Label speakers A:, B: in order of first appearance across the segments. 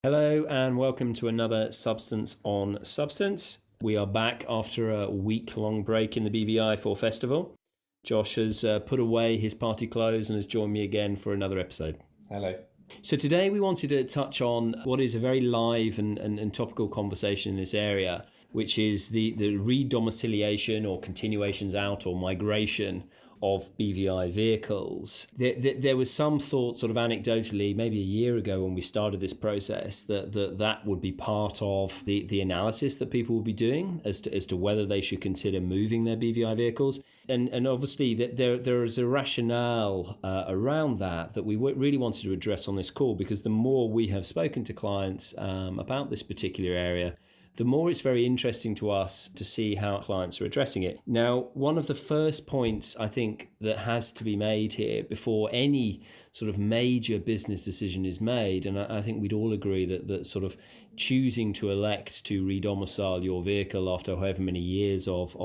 A: Hello and welcome to another Substance on Substance. We are back after a week-long break in the BVI 4 Festival. Josh has put away his party clothes and has joined me again for another episode.
B: Hello.
A: So today we wanted to touch on what is a very live and topical conversation in this area, which is the re-domiciliation or continuations out or migration of BVI vehicles. There was some thought sort of anecdotally maybe a year ago when we started this process that would be part of the analysis that people would be doing as to whether they should consider moving their BVI vehicles. And obviously that there is a rationale around that we really wanted to address on this call, because the more we have spoken to clients about this particular area, the more it's very interesting to us to see how clients are addressing it. Now, one of the first points I think that has to be made here before any sort of major business decision is made, and I think we'd all agree that sort of choosing to elect to re-domicile your vehicle after however many years of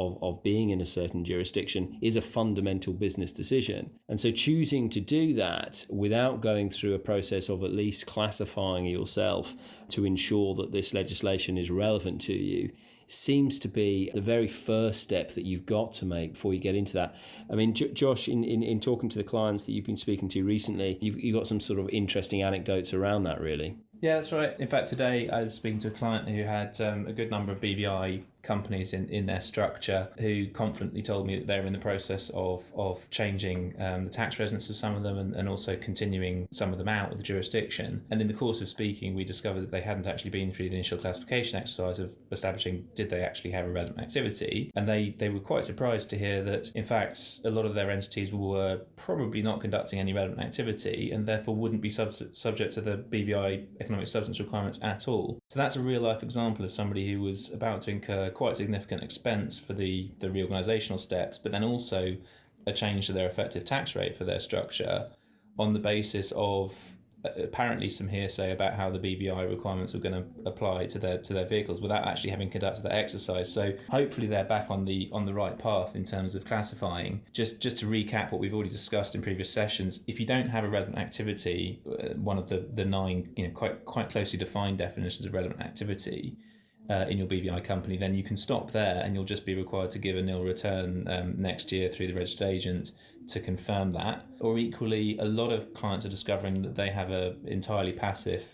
A: being in a certain jurisdiction is a fundamental business decision. And so choosing to do that without going through a process of at least classifying yourself to ensure that this legislation is relevant to you seems to be the very first step that you've got to make before you get into that. I mean, Josh, in talking to the clients that you've been speaking to recently, you've got some sort of interesting anecdotes around that, really.
B: Yeah, that's right. In fact, today I was speaking to a client who had a good number of BVI companies in their structure, who confidently told me that they're in the process of changing the tax residence of some of them and also continuing some of them out of the jurisdiction. And in the course of speaking, we discovered that they hadn't actually been through the initial classification exercise of establishing did they actually have a relevant activity. And they were quite surprised to hear that, in fact, a lot of their entities were probably not conducting any relevant activity and therefore wouldn't be subject to the BVI economic substance requirements at all. So that's a real life example of somebody who was about to incur quite significant expense for the reorganisational steps, but then also a change to their effective tax rate for their structure on the basis of apparently some hearsay about how the BVI requirements were going to apply to their vehicles without actually having conducted that exercise. So hopefully they're back on the right path in terms of classifying. Just to recap what we've already discussed in previous sessions, if you don't have a relevant activity, one of the nine quite closely defined definitions of relevant activity in your BVI company, then you can stop there and you'll just be required to give a nil return next year through the registered agent to confirm that. Or equally, a lot of clients are discovering that they have a entirely passive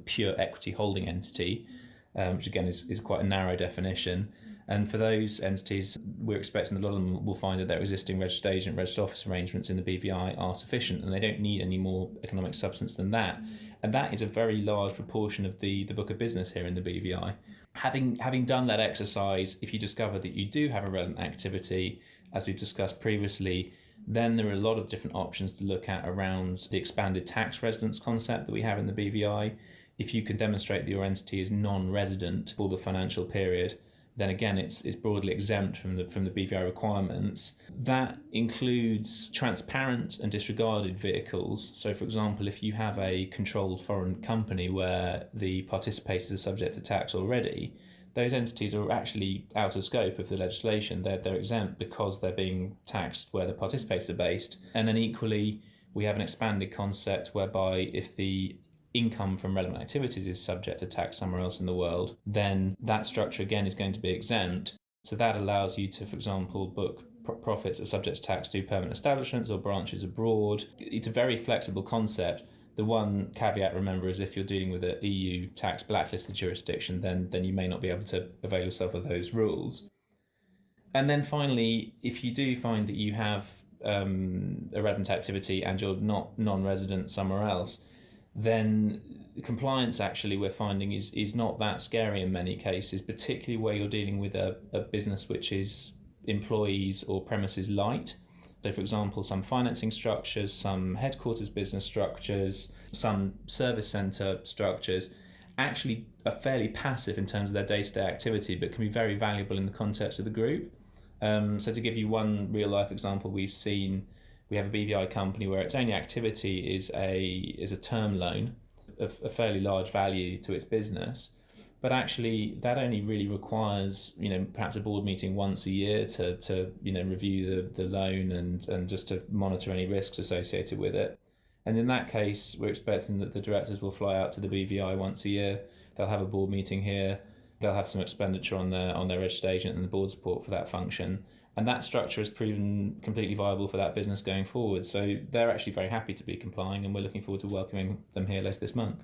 B: pure equity holding entity, which again is quite a narrow definition. And for those entities, we're expecting a lot of them will find that their existing registered agent, registered office arrangements in the BVI are sufficient and they don't need any more economic substance than that. And that is a very large proportion of the book of business here in the BVI. Having done that exercise, if you discover that you do have a relevant activity, as we've discussed previously, then there are a lot of different options to look at around the expanded tax residence concept that we have in the BVI. If you can demonstrate that your entity is non-resident for the financial period, then again it's broadly exempt from the BVI requirements. That includes transparent and disregarded vehicles. So for example, if you have a controlled foreign company where the participators are subject to tax already, those entities are actually out of scope of the legislation. They're exempt because they're being taxed where the participators are based. And then equally, we have an expanded concept whereby if the income from relevant activities is subject to tax somewhere else in the world, then that structure again is going to be exempt. So that allows you to, for example, book profits that are subject to tax through permanent establishments or branches abroad. It's a very flexible concept. The one caveat, remember, is if you're dealing with an EU tax blacklisted jurisdiction, then you may not be able to avail yourself of those rules. And then finally, if you do find that you have a relevant activity and you're not non-resident somewhere else, then compliance actually we're finding is not that scary in many cases, particularly where you're dealing with a business which is employees or premises light. So for example, some financing structures, some headquarters business structures, some service centre structures actually are fairly passive in terms of their day-to-day activity, but can be very valuable in the context of the group. So to give you one real life example, we have a BVI company where its only activity is a term loan of a fairly large value to its business. But actually, that only really requires, perhaps a board meeting once a year to review the loan and just to monitor any risks associated with it. And in that case, we're expecting that the directors will fly out to the BVI once a year. They'll have a board meeting here. They'll have some expenditure on their registered agent and the board support for that function. And that structure has proven completely viable for that business going forward. So they're actually very happy to be complying, and we're looking forward to welcoming them here later this month.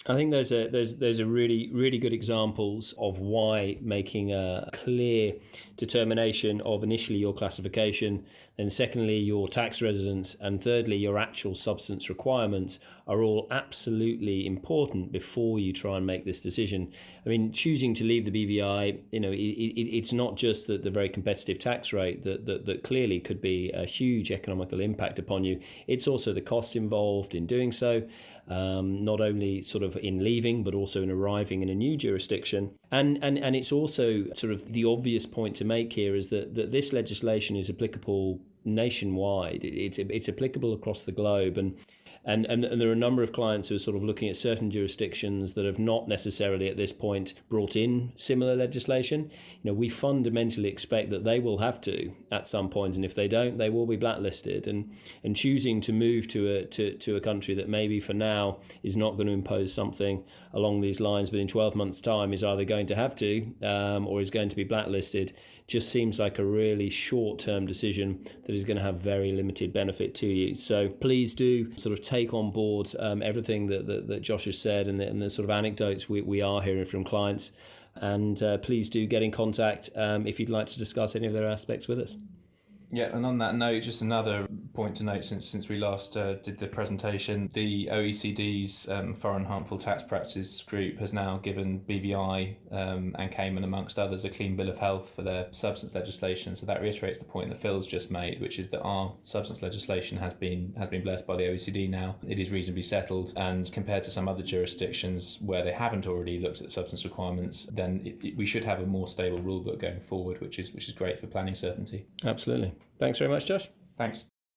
A: I think those are really good examples of why making a clear determination of initially your classification, then secondly your tax residence, and thirdly your actual substance requirements are all absolutely important before you try and make this decision. I mean, choosing to leave the BVI, it's not just the very competitive tax rate that clearly could be a huge economical impact upon you. It's also the costs involved in doing so, not only sort of in leaving, but also in arriving in a new jurisdiction. And it's also sort of the obvious point to make here is that this legislation is applicable nationwide. It's applicable across the globe, and there are a number of clients who are sort of looking at certain jurisdictions that have not necessarily at this point brought in similar legislation. We fundamentally expect that they will have to at some point, and if they don't, they will be blacklisted. And choosing to move to a country that maybe for now is not going to impose something along these lines, but in 12 months' time is either going to have to or is going to be blacklisted, just seems like a really short-term decision that is going to have very limited benefit to you. So please do sort of take on board everything that Josh has said and the sort of anecdotes we are hearing from clients. And please do get in contact if you'd like to discuss any of their aspects with us.
B: Yeah, and on that note, just another point to note since we last did the presentation, the OECD's Foreign Harmful Tax Practices Group has now given BVI and Cayman, amongst others, a clean bill of health for their substance legislation. So that reiterates the point that Phil's just made, which is that our substance legislation has been blessed by the OECD now. It is reasonably settled, and compared to some other jurisdictions where they haven't already looked at substance requirements, then we should have a more stable rule book going forward, which is great for planning certainty.
A: Absolutely. Thanks very much, Josh.
B: Thanks.